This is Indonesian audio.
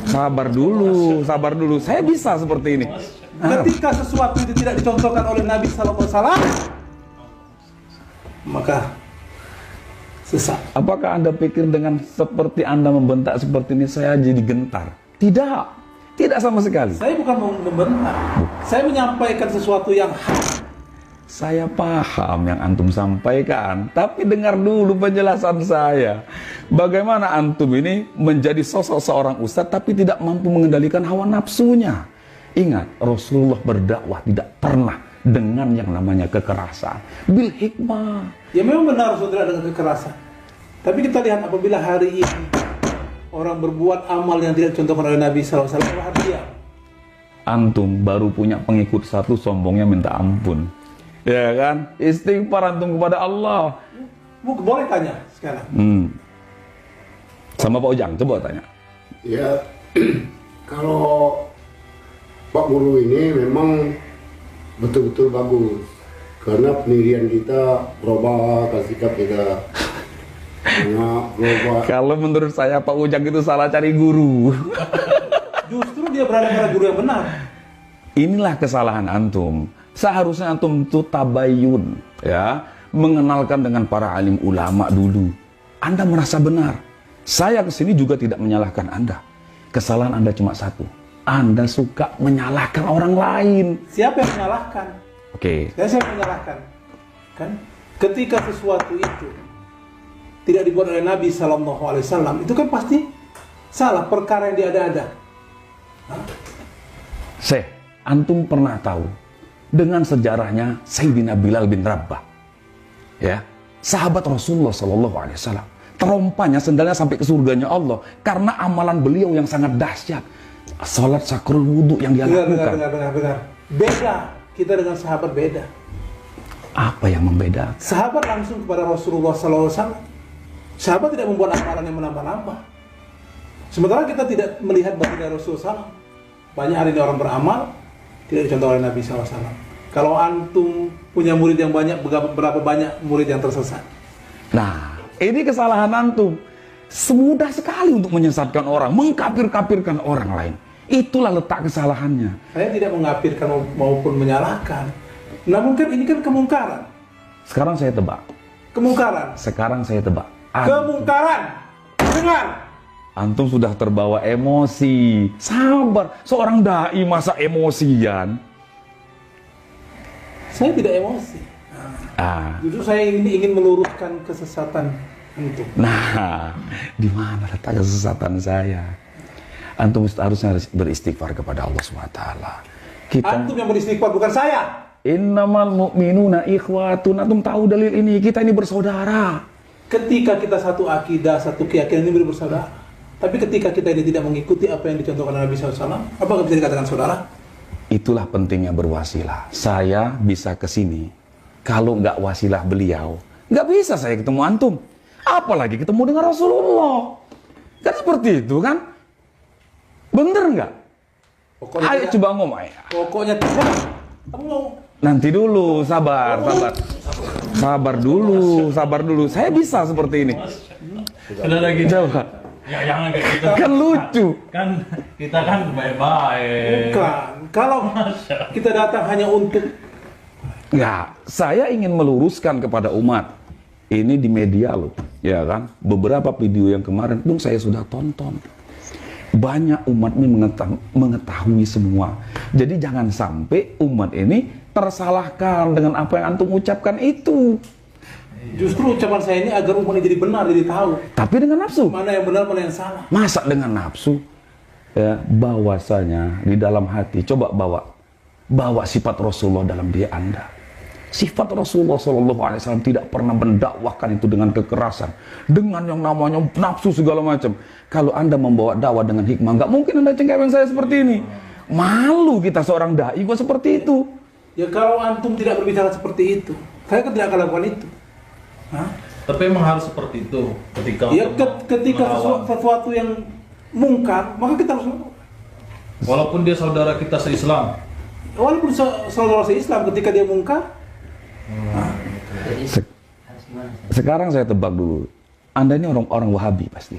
Sabar dulu. Saya bisa seperti ini. Ketika sesuatu itu tidak dicontohkan oleh Nabi SAW, maka sesat. Apakah Anda pikir dengan seperti Anda membentak seperti ini saya jadi gentar? Tidak sama sekali. Saya bukan membentak. Saya menyampaikan sesuatu yang hak. Saya paham yang antum sampaikan, tapi dengar dulu penjelasan saya. Bagaimana antum ini menjadi sosok seorang ustadz tapi tidak mampu mengendalikan hawa nafsunya. Ingat, Rasulullah berdakwah tidak pernah dengan yang namanya kekerasan. Bil hikmah. Ya memang benar saudara dengan kekerasan. Tapi kita lihat apabila hari ini orang berbuat amal yang tidak dicontohkan oleh Nabi SAW, dia. Antum baru punya pengikut satu, sombongnya minta ampun. Ya kan? Istighfar antum kepada Allah. Boleh tanya sekarang. Sama Pak Ujang, coba tanya. Ya, kalau Pak Guru ini memang betul-betul bagus. Karena pendirian kita berubah, sikap kita berubah. Kalau menurut saya Pak Ujang itu salah cari guru. Justru dia berada pada guru yang benar. Inilah kesalahan antum. Seharusnya antum itu tabayun, ya, mengenalkan dengan para alim ulama dulu. Anda merasa benar. Saya kesini juga tidak menyalahkan Anda. Kesalahan Anda cuma satu. Anda suka menyalahkan orang lain. Siapa yang menyalahkan? Oke. Siapa yang menyalahkan? Kan? Ketika sesuatu itu tidak dibuat oleh Nabi SAW, itu kan pasti salah, perkara yang diada-ada. Antum pernah tahu dengan sejarahnya Sayyidina Bilal bin Rabah, ya, sahabat Rasulullah SAW. Terompanya sendalnya sampai ke surganya Allah karena amalan beliau yang sangat dahsyat. Salat sakrul wudhu yang dia lakukan. Benar. Beda kita dengan sahabat, beda. Apa yang membedakan? Sahabat langsung kepada Rasulullah SAW. Sahabat tidak membuat amalan yang menambah-nambah. Sementara kita tidak melihat baginda Rasulullah SAW. Banyak hari ini orang beramal tidak dicontoh oleh Nabi SAW. Kalau antum punya murid yang banyak, berapa banyak murid yang tersesat? Nah, ini kesalahan antum. Semudah sekali untuk menyesatkan orang, mengkafir-kafirkan orang lain. Itulah letak kesalahannya. Saya tidak mengkafirkan maupun menyalahkan. Namun kan ini kan kemungkaran. Sekarang saya tebak. Kemungkaran. Sekarang saya tebak. Kemungkaran. Dengar. Antum sudah terbawa emosi. Sabar, seorang dai masa emosian? Saya tidak emosi. Justru saya ingin meluruskan kesesatan antum. Nah, di mana letak kesesatan saya? Antum harusnya beristighfar kepada Allah SWT. Antum yang beristighfar, bukan saya. Innamal mu'minuna ikhwatun. Antum tahu dalil ini, kita ini bersaudara. Ketika kita satu akidah, satu keyakinan ini bersaudara. Tapi ketika kita ini tidak mengikuti apa yang dicontohkan Nabi SAW, apakah bisa dikatakan saudara? Itulah pentingnya berwasilah. Saya bisa kesini, kalau nggak wasilah beliau, nggak bisa saya ketemu antum. Apalagi ketemu dengan Rasulullah. Kan seperti itu kan? Bener nggak? Ayo coba ngomong ya. Pokoknya tidak. Kamu mau? Nanti dulu, sabar dulu. Saya bisa seperti ini. Sudah lagi. Coba. Ya jangan kayak gitu. Kan lucu. Kan kita kan baik-baik. Bukan. Kalau kita datang hanya untuk... Ya, saya ingin meluruskan kepada umat. Ini di media loh, ya kan? Beberapa video yang kemarin pun saya sudah tonton. Banyak umat ini mengetahui semua. Jadi jangan sampai umat ini tersalahkan dengan apa yang antum ucapkan itu. Justru ucapan saya ini agar umat ini jadi benar, jadi tahu. Tapi dengan nafsu. Mana yang benar, mana yang salah. Masa dengan nafsu? Ya, bahwasanya di dalam hati, coba bawa sifat Rasulullah dalam diri Anda. Sifat Rasulullah SAW tidak pernah mendakwahkan itu dengan kekerasan, dengan yang namanya nafsu segala macam. Kalau Anda membawa dakwah dengan hikmah, nggak mungkin Anda cengkeweng saya seperti ini. Malu kita seorang dai kok seperti itu. Ya kalau antum tidak berbicara seperti itu, saya kan tidak akan lakukan itu. Hah? Tapi emang harus seperti itu ketika Ya ketika sesuatu yang mungkar, maka kita harus. Walaupun dia saudara kita se-Islam. Walaupun saudara se-Islam, ketika dia mungkar. Sekarang saya tebak dulu. Anda ini orang Wahabi pasti.